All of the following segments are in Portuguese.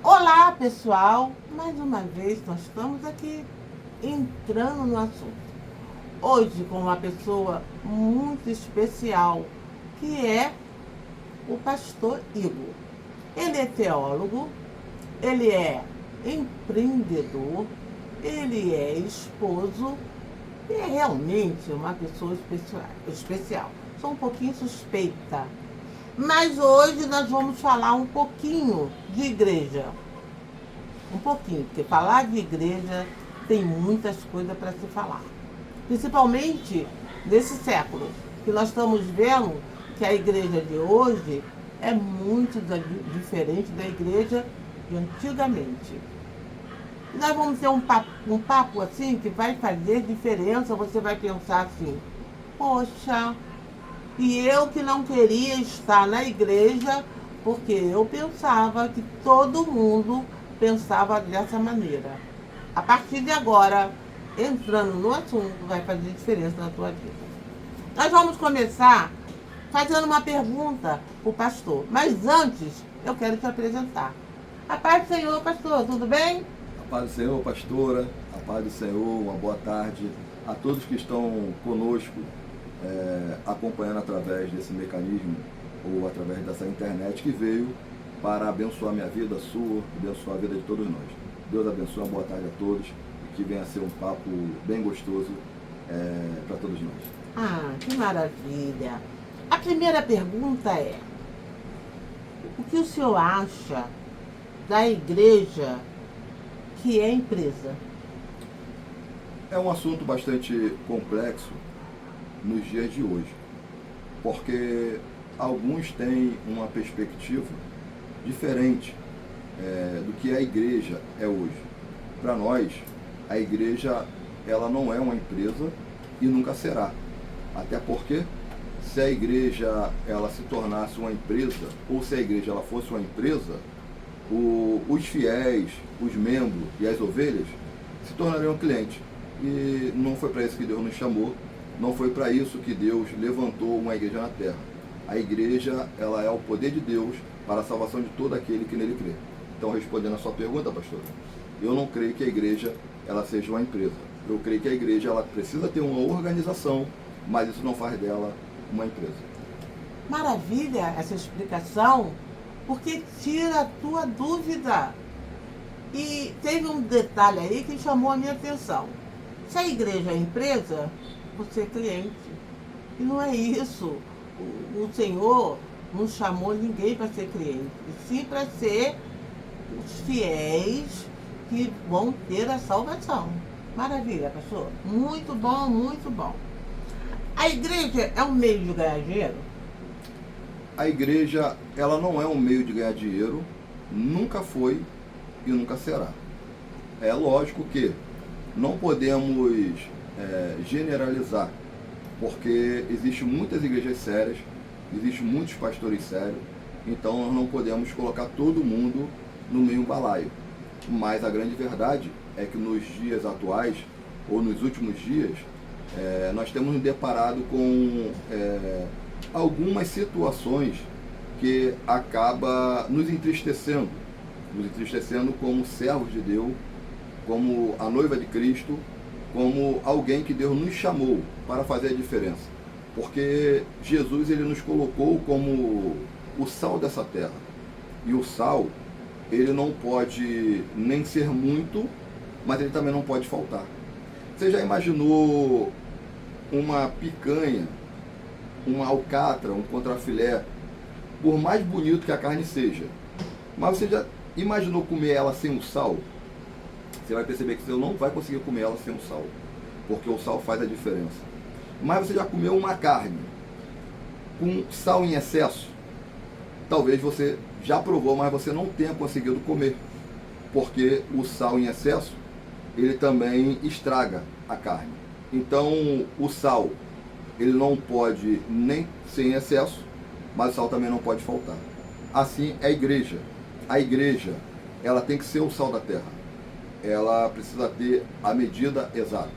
Olá, pessoal! Mais uma vez nós estamos aqui entrando no assunto. Hoje com uma pessoa muito especial, que é o pastor Igor. Ele é teólogo, ele é empreendedor, ele é esposo e é realmente uma pessoa especial. Sou um pouquinho suspeita. Mas hoje nós vamos falar um pouquinho de igreja. Um pouquinho, porque falar de igreja tem muitas coisas para se falar. Principalmente nesse século, que nós estamos vendo que a igreja de hoje é muito diferente da igreja de antigamente. E nós vamos ter um papo assim que vai fazer diferença. Você vai pensar assim: poxa, e eu que não queria estar na igreja, porque eu pensava que todo mundo pensava dessa maneira. A partir de agora, entrando no assunto, vai fazer diferença na tua vida. Nós vamos começar fazendo uma pergunta para o pastor. Mas antes, eu quero te apresentar. A paz do Senhor, pastor, tudo bem? A paz do Senhor, pastora, a paz do Senhor, uma boa tarde a todos que estão conosco, acompanhando através desse mecanismo ou através dessa internet que veio para abençoar minha vida, a sua, abençoar a vida de todos nós. Deus abençoe, uma boa tarde a todos e que venha a ser um papo bem gostoso para todos nós. Ah, que maravilha! A primeira pergunta é: o que o senhor acha da igreja que é empresa? É um assunto bastante complexo nos dias de hoje, porque alguns têm uma perspectiva diferente do que a igreja é hoje. Para nós, a igreja ela não é uma empresa e nunca será. Até porque se a igreja ela se tornasse uma empresa, ou se a igreja ela fosse uma empresa, os fiéis, os membros e as ovelhas se tornariam clientes. E não foi para isso que Deus nos chamou, não foi para isso que Deus levantou uma igreja na terra. A igreja ela é o poder de Deus para a salvação de todo aquele que nele crê. Então, respondendo a sua pergunta, pastor, eu não creio que a igreja ela seja uma empresa. Eu creio que a igreja ela precisa ter uma organização, mas isso não faz dela uma empresa. Maravilha essa explicação, porque tira a tua dúvida. E teve um detalhe aí que chamou a minha atenção. Se a igreja é empresa, você é cliente. E não é isso. O Senhor não chamou ninguém para ser cliente, e sim para ser os fiéis que vão ter a salvação. Maravilha, pastor. Muito bom, muito bom. A igreja é um meio de ganhar dinheiro? A igreja ela não é um meio de ganhar dinheiro, nunca foi e nunca será. É lógico que não podemos generalizar, porque existem muitas igrejas sérias, existem muitos pastores sérios, então nós não podemos colocar todo mundo no meio balaio. Mas a grande verdade é que nos dias atuais, ou nos últimos dias, nós temos nos deparado com algumas situações que acaba nos entristecendo como servos de Deus, como a noiva de Cristo, como alguém que Deus nos chamou para fazer a diferença. Porque Jesus ele nos colocou como o sal dessa terra. E o sal, ele não pode nem ser muito, mas ele também não pode faltar. Você já imaginou uma picanha, uma alcatra, um contrafilé, por mais bonito que a carne seja, mas você já imaginou comer ela sem o sal? Você vai perceber que você não vai conseguir comer ela sem o sal, porque o sal faz a diferença. Mas você já comeu uma carne com sal em excesso? Talvez você já provou, mas você não tenha conseguido comer, porque o sal em excesso, ele também estraga a carne. Então, o sal, ele não pode nem ser em excesso, mas o sal também não pode faltar. Assim é a igreja. A igreja, ela tem que ser o sal da terra. Ela precisa ter a medida exata.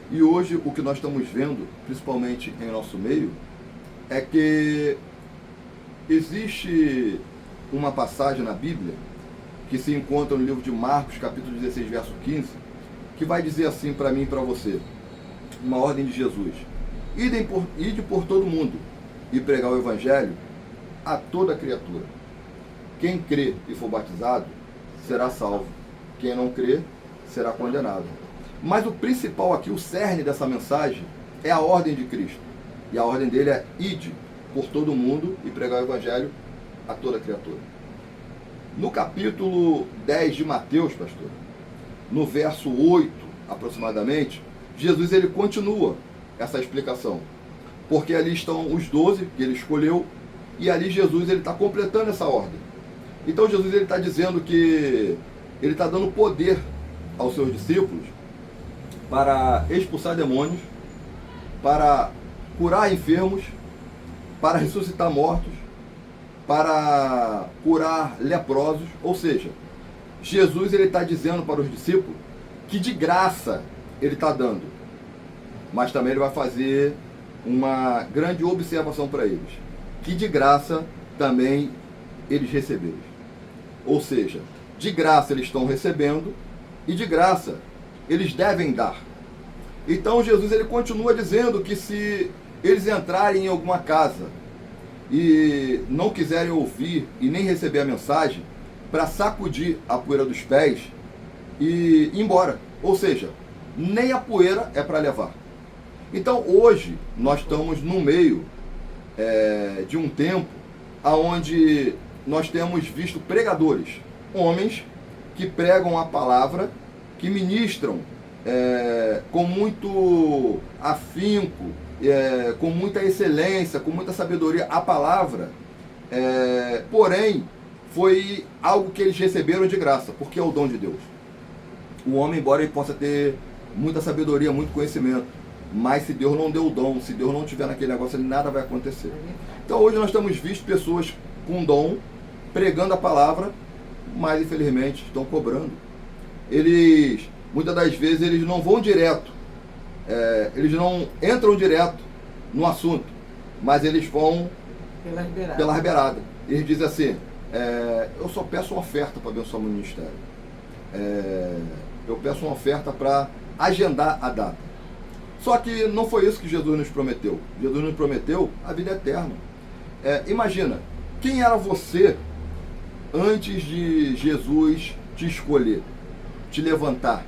E hoje o que nós estamos vendo, principalmente em nosso meio, é que existe uma passagem na Bíblia que se encontra no livro de Marcos, capítulo 16, verso 15, que vai dizer assim para mim e para você, uma ordem de Jesus: ide por todo mundo e pregar o evangelho a toda criatura. Quem crê e for batizado será salvo. Quem não crê será condenado. Mas o principal aqui, o cerne dessa mensagem, é a ordem de Cristo. E a ordem dele é: ide por todo mundo e pregar o evangelho a toda criatura. No capítulo 10 de Mateus, pastor, no verso 8 aproximadamente, Jesus ele continua essa explicação. Porque ali estão os 12 que ele escolheu, e ali Jesus ele está completando essa ordem. Então Jesus ele está dizendo que ele está dando poder aos seus discípulos para expulsar demônios, para curar enfermos, para ressuscitar mortos, para curar leprosos. Ou seja, Jesus ele está dizendo para os discípulos que de graça ele está dando, mas também ele vai fazer uma grande observação para eles, que de graça também eles receberam. Ou seja, de graça eles estão recebendo e de graça eles devem dar. Então Jesus ele continua dizendo que se eles entrarem em alguma casa e não quiserem ouvir e nem receber a mensagem, para sacudir a poeira dos pés e ir embora. Ou seja, nem a poeira é para levar. Então hoje nós estamos no meio de um tempo onde nós temos visto pregadores, homens que pregam a palavra, que ministram com muito afinco, com muita excelência, com muita sabedoria a palavra, porém foi algo que eles receberam de graça, porque é o dom de Deus. O homem, embora ele possa ter muita sabedoria, muito conhecimento, mas se Deus não deu o dom, se Deus não tiver naquele negócio, nada vai acontecer. Então hoje nós temos visto pessoas com dom, pregando a palavra, mas infelizmente estão cobrando. Eles, muitas das vezes, eles não vão direto, eles não entram direto no assunto, mas eles vão pela beirada. Eles dizem assim: eu só peço uma oferta para abençoar o meu ministério. Eu peço uma oferta para agendar a data. Só que não foi isso que Jesus nos prometeu. Jesus nos prometeu a vida eterna. Imagina, quem era você antes de Jesus te escolher, te levantar?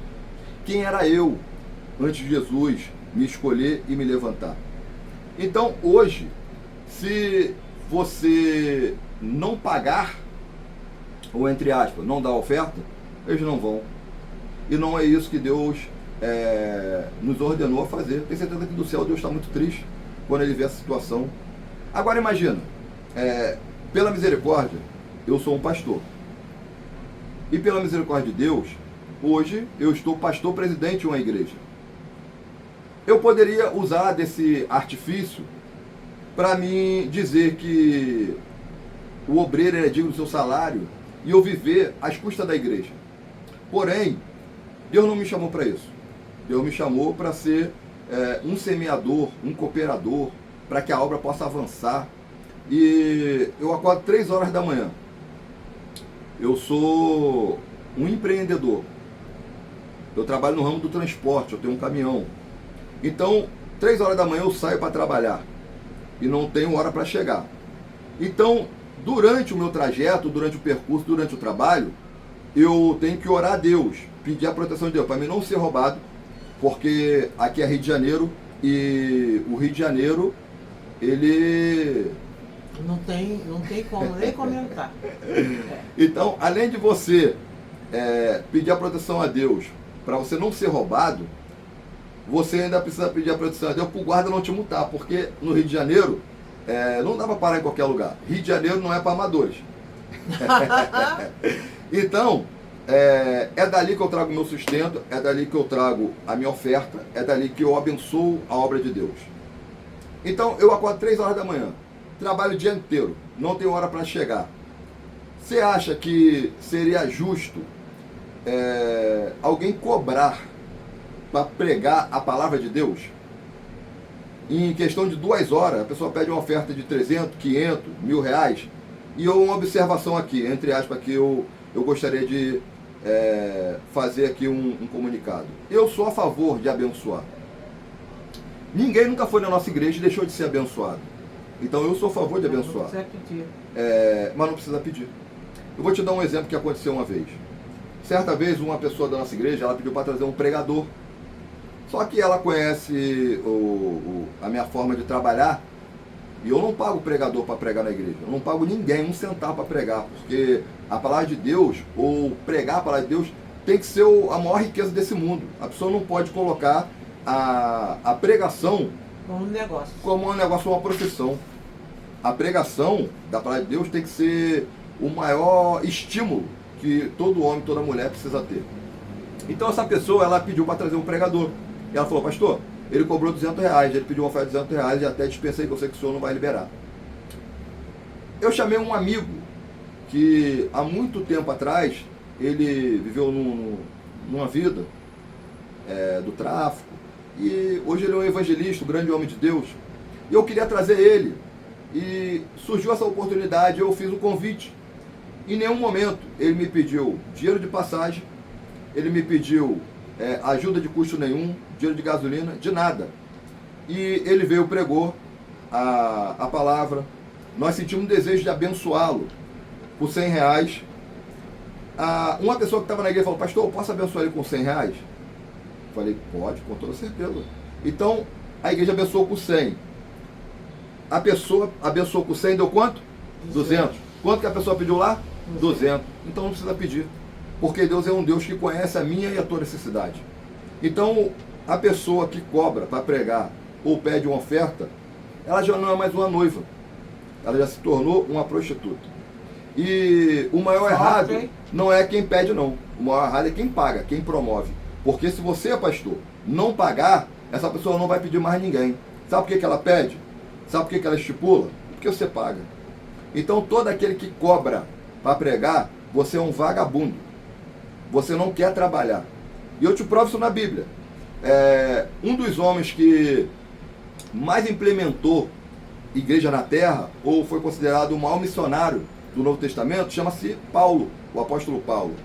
Quem era eu antes de Jesus me escolher e me levantar? Então hoje, se você não pagar, ou entre aspas, não dar oferta, eles não vão. E não é isso que Deus nos ordenou a fazer. Tenho certeza que do céu Deus está muito triste quando ele vê essa situação. Agora imagina, pela misericórdia, eu sou um pastor. E pela misericórdia de Deus, hoje eu estou pastor presidente de uma igreja. Eu poderia usar desse artifício para me dizer que o obreiro é digno do seu salário e eu viver às custas da igreja. Porém, Deus não me chamou para isso. Deus me chamou para ser um semeador, um cooperador, para que a obra possa avançar. E eu acordo 3 horas da manhã. Eu sou um empreendedor. Eu trabalho no ramo do transporte, eu tenho um caminhão. Então, 3 horas da manhã eu saio para trabalhar e não tenho hora para chegar. Então, durante o meu trajeto, durante o percurso, durante o trabalho, eu tenho que orar a Deus, pedir a proteção de Deus, para mim não ser roubado, porque aqui é Rio de Janeiro e o Rio de Janeiro, ele... Não tem como nem comentar. Então, além de você pedir a proteção a Deus, para você não ser roubado, você ainda precisa pedir a proteção a Deus para o guarda não te multar, porque no Rio de Janeiro, não dá para parar em qualquer lugar. Rio de Janeiro não é para amadores. Então, é dali que eu trago o meu sustento, é dali que eu trago a minha oferta, é dali que eu abençoo a obra de Deus. Então, eu acordo 3 horas da manhã, trabalho o dia inteiro, não tenho hora para chegar. Você acha que seria justo alguém cobrar para pregar a palavra de Deus? Em questão de 2 horas, a pessoa pede uma oferta de 300, 500, R$1.000. E uma observação aqui, entre aspas, que eu eu gostaria de fazer aqui um comunicado. Eu sou a favor de abençoar. Ninguém nunca foi na nossa igreja e deixou de ser abençoado. Então eu sou a favor de abençoar. Não precisa pedir. Mas não precisa pedir. Eu vou te dar um exemplo que aconteceu uma vez. Certa vez uma pessoa da nossa igreja, ela pediu para trazer um pregador. Só que ela conhece a minha forma de trabalhar. E eu não pago pregador para pregar na igreja. Eu não pago ninguém um centavo para pregar. Porque a palavra de Deus, ou pregar a palavra de Deus, tem que ser a maior riqueza desse mundo. A pessoa não pode colocar a pregação como um negócio, uma profissão. A pregação da palavra de Deus tem que ser o maior estímulo que todo homem, toda mulher precisa ter. Então essa pessoa, ela pediu para trazer um pregador. E ela falou: pastor, ele cobrou R$200, ele pediu uma oferta de R$200 e até dispensei que eu sei que o senhor não vai liberar. Eu chamei um amigo que há muito tempo atrás, ele viveu numa vida do tráfico, e hoje ele é um evangelista, um grande homem de Deus, e eu queria trazer ele, e surgiu essa oportunidade, eu fiz o convite. Em nenhum momento ele me pediu dinheiro de passagem, ele me pediu ajuda de custo nenhum, dinheiro de gasolina, de nada. E ele veio, pregou a palavra, nós sentimos um desejo de abençoá-lo por R$100. Uma pessoa que estava na igreja falou: pastor, eu posso abençoar ele com R$100? Falei: pode, com toda certeza. Então a igreja abençoou com 100. A pessoa abençoou com 100, deu quanto? 200. Quanto que a pessoa pediu lá? 200. Então não precisa pedir, porque Deus é um Deus que conhece a minha e a tua necessidade. Então a pessoa que cobra para pregar ou pede uma oferta, ela já não é mais uma noiva, ela já se tornou uma prostituta. E o maior errado não é quem pede, não. O maior errado é quem paga, quem promove. Porque se você é pastor, não pagar, essa pessoa não vai pedir mais ninguém. Sabe por que ela pede? Sabe por que ela estipula? Porque você paga. Então todo aquele que cobra para pregar, você é um vagabundo. Você não quer trabalhar. E eu te provo isso na Bíblia. Um dos homens que mais implementou igreja na terra, ou foi considerado o maior missionário do Novo Testamento, chama-se Paulo, o apóstolo Paulo.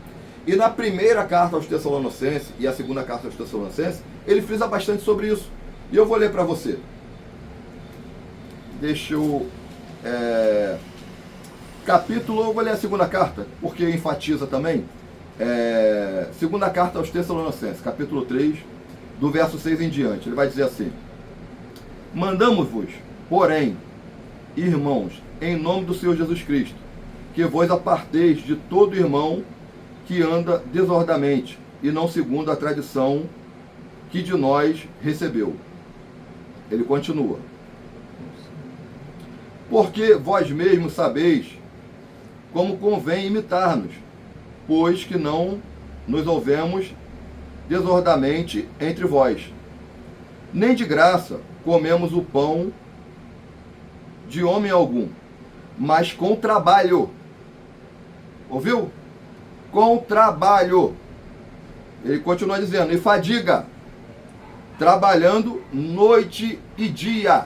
E na primeira carta aos Tessalonicenses e a segunda carta aos Tessalonicenses, ele frisa bastante sobre isso. E eu vou ler para você. Deixa eu... capítulo, eu vou ler a segunda carta, porque enfatiza também. Segunda carta aos Tessalonicenses, capítulo 3, do verso 6 em diante. Ele vai dizer assim: mandamos-vos, porém, irmãos, em nome do Senhor Jesus Cristo, que vos aparteis de todo irmão que anda desordamente, e não segundo a tradição que de nós recebeu. Ele continua: porque vós mesmos sabeis como convém imitar-nos, pois que não nos houvemos desordamente entre vós. Nem de graça comemos o pão de homem algum, mas com trabalho. Ouviu? Com trabalho. Ele continua dizendo: e fadiga, trabalhando noite e dia.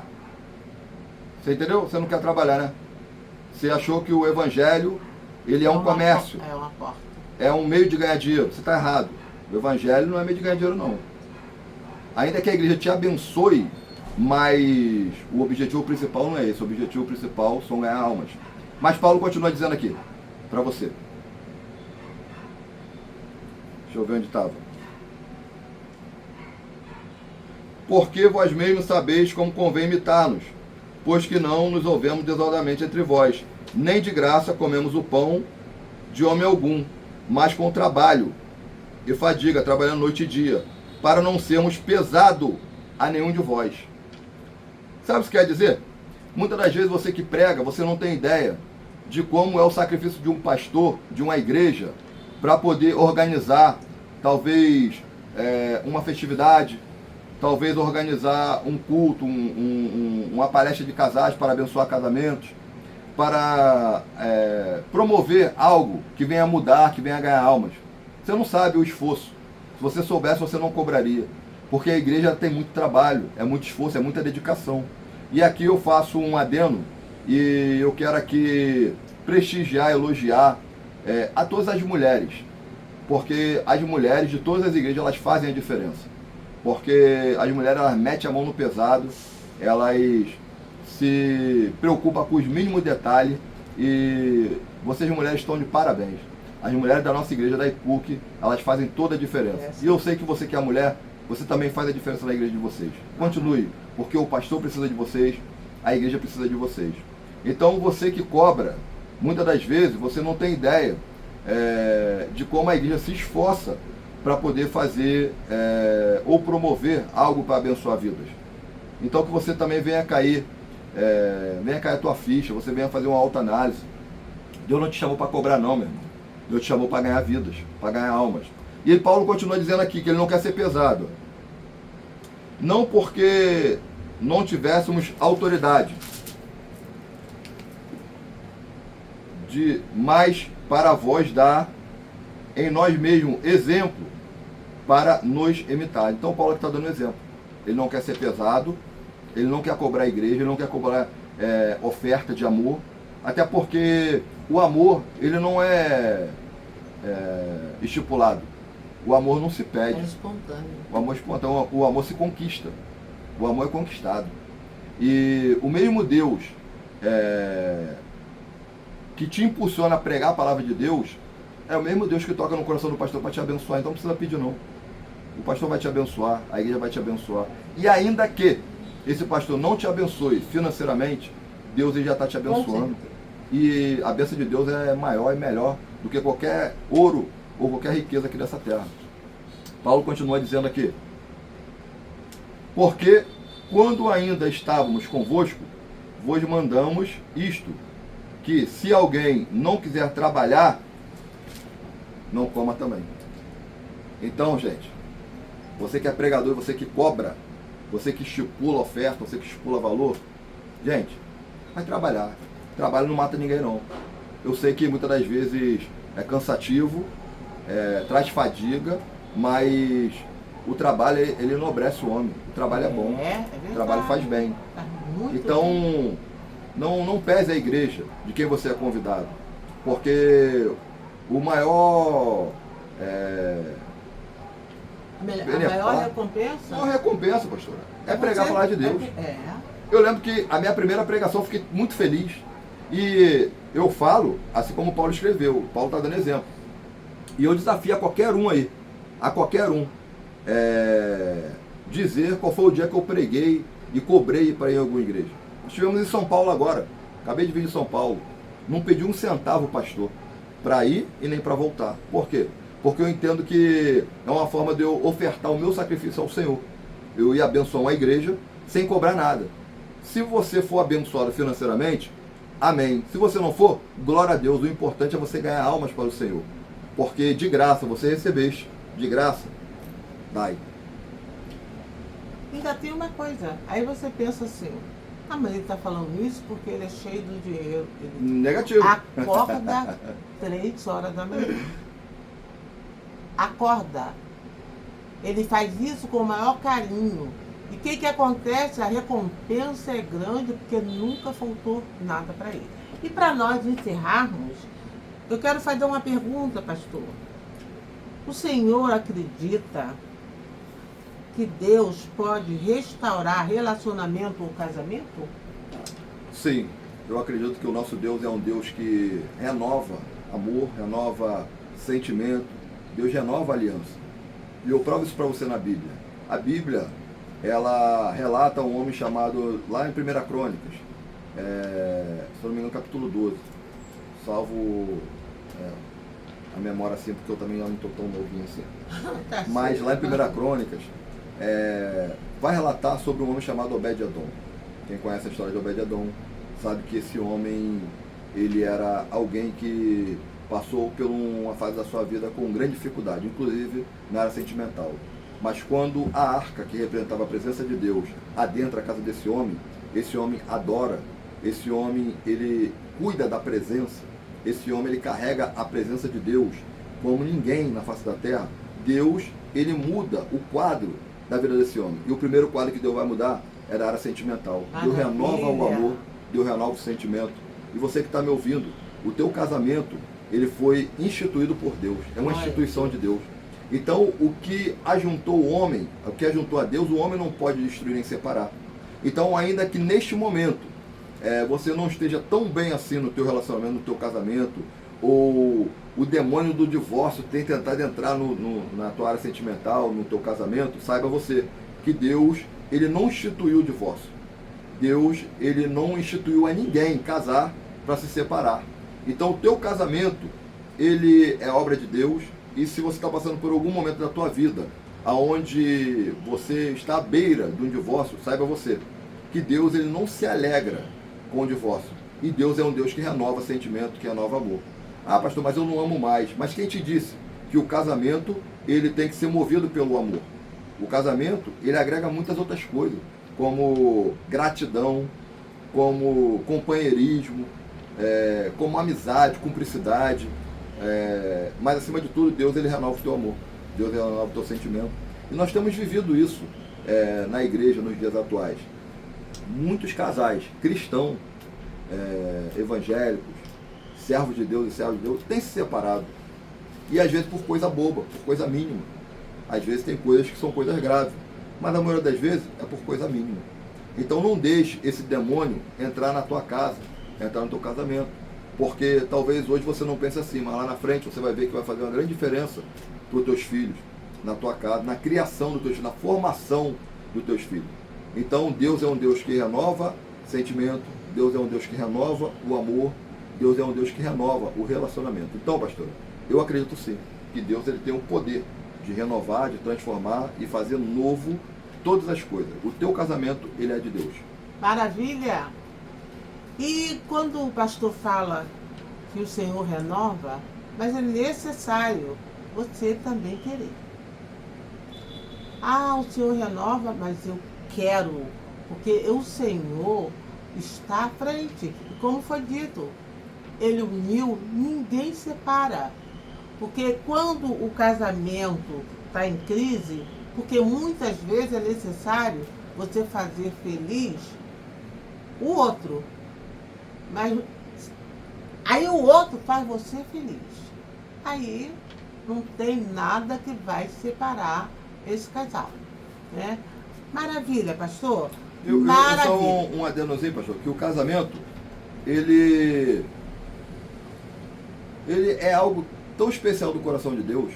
Você entendeu? Você não quer trabalhar, né? Você achou que o evangelho, ele é um comércio. É uma porta. É um meio de ganhar dinheiro. Você está errado. O evangelho não é meio de ganhar dinheiro, não. Ainda que a igreja te abençoe, mas o objetivo principal não é esse. O objetivo principal são ganhar almas. Mas Paulo continua dizendo aqui, para você. Deixa eu ver onde estava. Porque vós mesmos sabeis como convém imitar-nos, pois que não nos houvemos desordamente entre vós, nem de graça comemos o pão de homem algum, mas com trabalho e fadiga, trabalhando noite e dia, para não sermos pesado a nenhum de vós. Sabe o que isso quer dizer? Muitas das vezes você que prega, você não tem ideia de como é o sacrifício de um pastor, de uma igreja, para poder organizar, talvez, uma festividade, talvez organizar um culto, uma palestra de casais para abençoar casamentos, para promover algo que venha mudar, que venha ganhar almas. Você não sabe o esforço. Se você soubesse, você não cobraria. Porque a igreja tem muito trabalho, é muito esforço, é muita dedicação. E aqui eu faço um adendo, e eu quero aqui prestigiar, elogiar a todas as mulheres, porque as mulheres de todas as igrejas, elas fazem a diferença, porque as mulheres, elas metem a mão no pesado, elas se preocupam com os mínimos detalhes, e vocês mulheres estão de parabéns. As mulheres da nossa igreja, da IPUC, elas fazem toda a diferença. E eu sei que você que é mulher, você também faz a diferença na igreja de vocês. Continue, porque o pastor precisa de vocês, a igreja precisa de vocês. Então você que cobra, muitas das vezes você não tem ideia de como a igreja se esforça para poder fazer ou promover algo para abençoar vidas. Então que você também venha cair a tua ficha, você venha fazer uma autoanálise. Deus não te chamou para cobrar não, meu irmão. Deus te chamou para ganhar vidas, para ganhar almas. E Paulo continua dizendo aqui que ele não quer ser pesado. Não porque não tivéssemos autoridade, mas para vós dar em nós mesmos exemplo para nos imitar. Então Paulo está dando exemplo. Ele não quer ser pesado, ele não quer cobrar a igreja, ele não quer cobrar oferta de amor, até porque o amor, ele não é estipulado. O amor não se pede. É espontâneo. O amor é espontâneo, o amor se conquista. O amor é conquistado. E o mesmo Deus que te impulsiona a pregar a palavra de Deus é o mesmo Deus que toca no coração do pastor para te abençoar. Então não precisa pedir não. O pastor vai te abençoar, a igreja vai te abençoar. E ainda que esse pastor não te abençoe financeiramente, Deus ele já está te abençoando. E a bênção de Deus é maior e melhor do que qualquer ouro ou qualquer riqueza aqui dessa terra. Paulo continua dizendo aqui: porque quando ainda estávamos convosco, vos mandamos isto, que se alguém não quiser trabalhar, não coma também. Então, gente, você que é pregador, você que cobra, você que estipula oferta, você que estipula valor, gente, vai trabalhar. Trabalho não mata ninguém não. Eu sei que muitas das vezes é cansativo, traz fadiga, mas o trabalho ele enobrece o homem. O trabalho é bom, o trabalho faz bem. Então, não pese a igreja de quem você é convidado, porque o maior a maior recompensa? A maior recompensa, pastora, é pregar a palavra de Deus. Eu lembro que a minha primeira pregação eu fiquei muito feliz. E eu falo, assim como Paulo escreveu, Paulo está dando exemplo. E eu desafio a qualquer um aí, dizer qual foi o dia que eu preguei e cobrei para ir em alguma igreja. Nós estivemos em São Paulo agora, acabei de vir de São Paulo, não pedi um centavo, pastor, para ir e nem para voltar. Por quê? Porque eu entendo que é uma forma de eu ofertar o meu sacrifício ao Senhor. Eu ia abençoar uma igreja sem cobrar nada. Se você for abençoado financeiramente, amém. Se você não for, glória a Deus. O importante é você ganhar almas para o Senhor. Porque de graça você recebeste. De graça, dai. Ainda tem uma coisa. Aí você pensa assim: mas ele está falando isso porque ele é cheio do dinheiro. Negativo. Acorda 3 horas da manhã. Acorda. Ele faz isso com o maior carinho. E o que acontece? A recompensa é grande porque nunca faltou nada para ele. E para nós encerrarmos, eu quero fazer uma pergunta, pastor. O senhor acredita que Deus pode restaurar relacionamento ou casamento? Sim, eu acredito que o nosso Deus é um Deus que renova amor, renova sentimento, Deus renova aliança. E eu provo isso para você na Bíblia. A Bíblia, ela relata um homem chamado, lá em 1 Crônicas, se não me engano, capítulo 12, salvo a memória assim, porque eu também não estou tão novinho assim. Mas lá em 1 Crônicas, vai relatar sobre um homem chamado Obed-Edom. Quem conhece a história de Obed-Edom sabe que esse homem, ele era alguém que passou por uma fase da sua vida com grande dificuldade, inclusive na área sentimental. Mas quando a arca, que representava a presença de Deus, adentra a casa desse homem, esse homem adora, esse homem ele cuida da presença, esse homem ele carrega a presença de Deus como ninguém na face da terra. Deus, ele muda o quadro da vida desse homem. E o primeiro quadro que Deus vai mudar é da área sentimental. Deus renova o amor, Deus renova o sentimento. E você que está me ouvindo, o teu casamento, ele foi instituído por Deus. É uma Glória instituição a de Deus. Deus. Então, o que ajuntou o homem, o que ajuntou a Deus, o homem não pode destruir nem separar. Então, ainda que neste momento você não esteja tão bem assim no teu relacionamento, no teu casamento, ou o demônio do divórcio tem tentado entrar na tua área sentimental, no teu casamento, saiba você que Deus, ele não instituiu o divórcio. Deus, ele não instituiu a ninguém casar para se separar. Então, o teu casamento, ele é obra de Deus, e se você está passando por algum momento da tua vida aonde você está à beira de um divórcio, saiba você que Deus, ele não se alegra com o divórcio. E Deus é um Deus que renova sentimento, que renova amor. Ah, pastor, mas eu não amo mais. Mas quem te disse que o casamento, ele tem que ser movido pelo amor? O casamento, ele agrega muitas outras coisas, como gratidão, como companheirismo, como amizade, cumplicidade. Mas acima de tudo, Deus, ele renova o teu amor. Deus, ele renova o teu sentimento. E nós temos vivido isso na igreja nos dias atuais. Muitos casais cristãos, evangélicos, servos de Deus e servos de Deus, têm se separado. E às vezes por coisa boba, por coisa mínima. Às vezes tem coisas que são coisas graves, mas na maioria das vezes é por coisa mínima. Então não deixe esse demônio entrar na tua casa, entrar no teu casamento. Porque talvez hoje você não pense assim, mas lá na frente você vai ver que vai fazer uma grande diferença para os teus filhos, na tua casa, na criação dos teus filhos, na formação dos teus filhos. Então Deus é um Deus que renova sentimento, Deus é um Deus que renova o amor, Deus é um Deus que renova o relacionamento. Então, pastor, eu acredito sim, que Deus, ele tem o poder de renovar, de transformar e fazer novo todas as coisas. O teu casamento, ele é de Deus. Maravilha! E quando o pastor fala que o Senhor renova, mas é necessário você também querer. Ah, o Senhor renova, mas eu quero, porque o Senhor está à frente. E como foi dito, ele uniu, ninguém separa. Porque quando o casamento está em crise, porque muitas vezes é necessário você fazer feliz o outro. Mas aí o outro faz você feliz. Aí não tem nada que vai separar esse casal, né? Maravilha, pastor. Maravilha. Só um adendozinho, pastor, que o casamento, ele é algo tão especial do coração de Deus,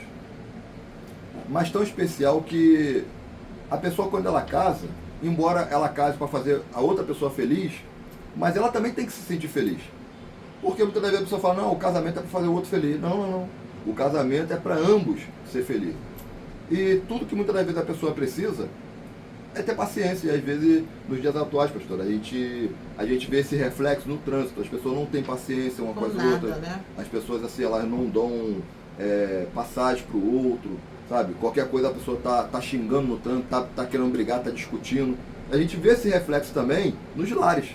mas tão especial que a pessoa, quando ela casa, embora ela case para fazer a outra pessoa feliz, mas ela também tem que se sentir feliz. Porque muitas vezes a pessoa fala, não, o casamento é para fazer o outro feliz. Não, não, não. O casamento é para ambos ser felizes. E tudo que muitas das vezes a pessoa precisa é ter paciência. E às vezes, nos dias atuais, pastor, a gente vê esse reflexo no trânsito. As pessoas não têm paciência uma com as outras. Né? As pessoas, assim, elas não dão passagem para o outro, sabe? Qualquer coisa a pessoa tá xingando no trânsito, tá querendo brigar, tá discutindo. A gente vê esse reflexo também nos lares.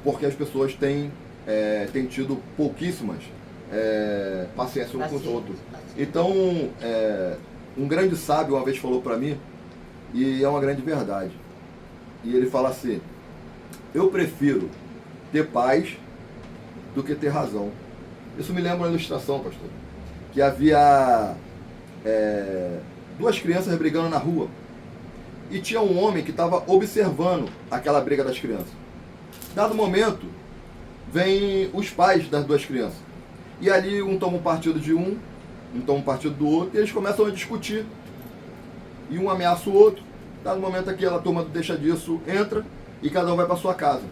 Porque as pessoas têm tido pouquíssimas paciência um com os outros. Então, um grande sábio uma vez falou para mim, e é uma grande verdade. E ele fala assim: eu prefiro ter paz do que ter razão. Isso me lembra uma ilustração, pastor, que havia duas crianças brigando na rua. E tinha um homem que estava observando aquela briga das crianças. Dado momento, vem os pais das duas crianças. E ali um toma um partido de um toma um partido do outro, e eles começam a discutir. E um ameaça o outro. Dado momento aqui, ela toma, deixa disso, entra, e cada um vai para sua casa.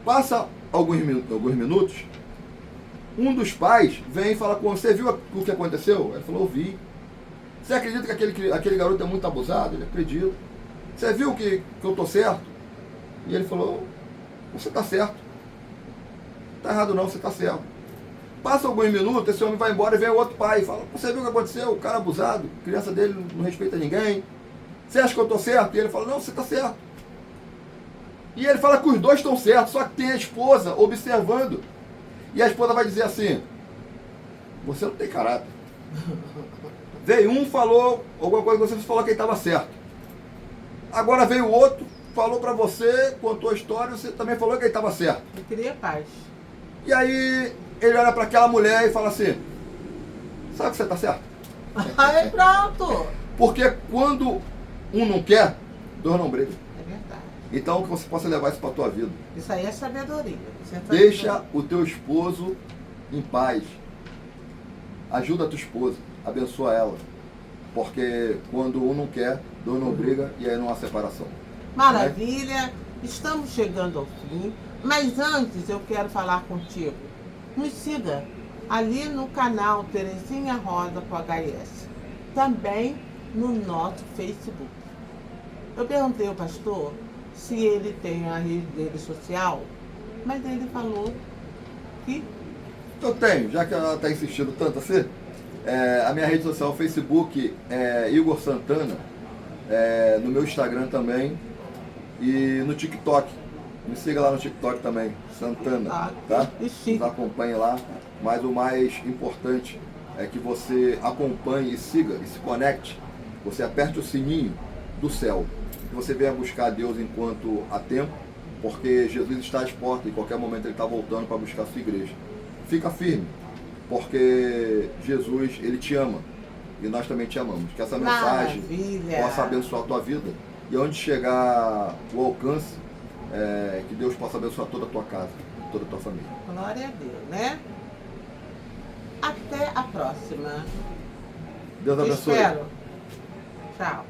Passa alguns minutos, um dos pais vem e fala com você: viu o que aconteceu? Ele falou: eu vi. Você acredita que aquele garoto é muito abusado? Ele acredita. Você viu que eu estou certo? E ele falou: você está certo. Está errado não, você está certo. Passa alguns minutos, esse homem vai embora e vem o outro pai e fala: você viu o que aconteceu? O cara abusado, a criança dele não respeita ninguém. Você acha que eu estou certo? E ele fala: não, você está certo. E ele fala que os dois estão certos, só que tem a esposa observando. E a esposa vai dizer assim: você não tem caráter. Veio um, falou alguma coisa, você falou que ele estava certo. Agora veio o outro, falou para você, contou a história, você também falou que ele estava certo. Eu queria paz. E aí ele olha para aquela mulher e fala assim, sabe que você está certo? Aí pronto. Porque quando um não quer, dois não brigam. É verdade. Então que você possa levar isso para a tua vida. Isso aí é sabedoria. Deixa o teu esposo em paz. Ajuda a tua esposa, abençoa ela. Porque quando um não quer, dois não briga e aí não há separação. Maravilha, estamos chegando ao fim, mas antes eu quero falar contigo. Me siga ali no canal Terezinha Rosa com HS, também no nosso Facebook. Eu perguntei ao pastor se ele tem a rede dele social, mas ele falou que... Eu tenho, já que ela está insistindo tanto assim, a minha rede social, Facebook, é Igor Santana, no meu Instagram também e no TikTok. Me siga lá no TikTok também, Santana, tá? Nos acompanhe lá, mas o mais importante é que você acompanhe e siga e se conecte, você aperte o sininho do céu, que você venha buscar Deus enquanto há tempo, porque Jesus está às portas e em qualquer momento ele está voltando para buscar a sua igreja. Fica firme, porque Jesus, ele te ama e nós também te amamos. Que essa mensagem possa abençoar a tua vida e onde chegar o alcance, que Deus possa abençoar toda a tua casa, toda a tua família. Glória a Deus, né? Até a próxima. Deus abençoe. Te espero. Tchau.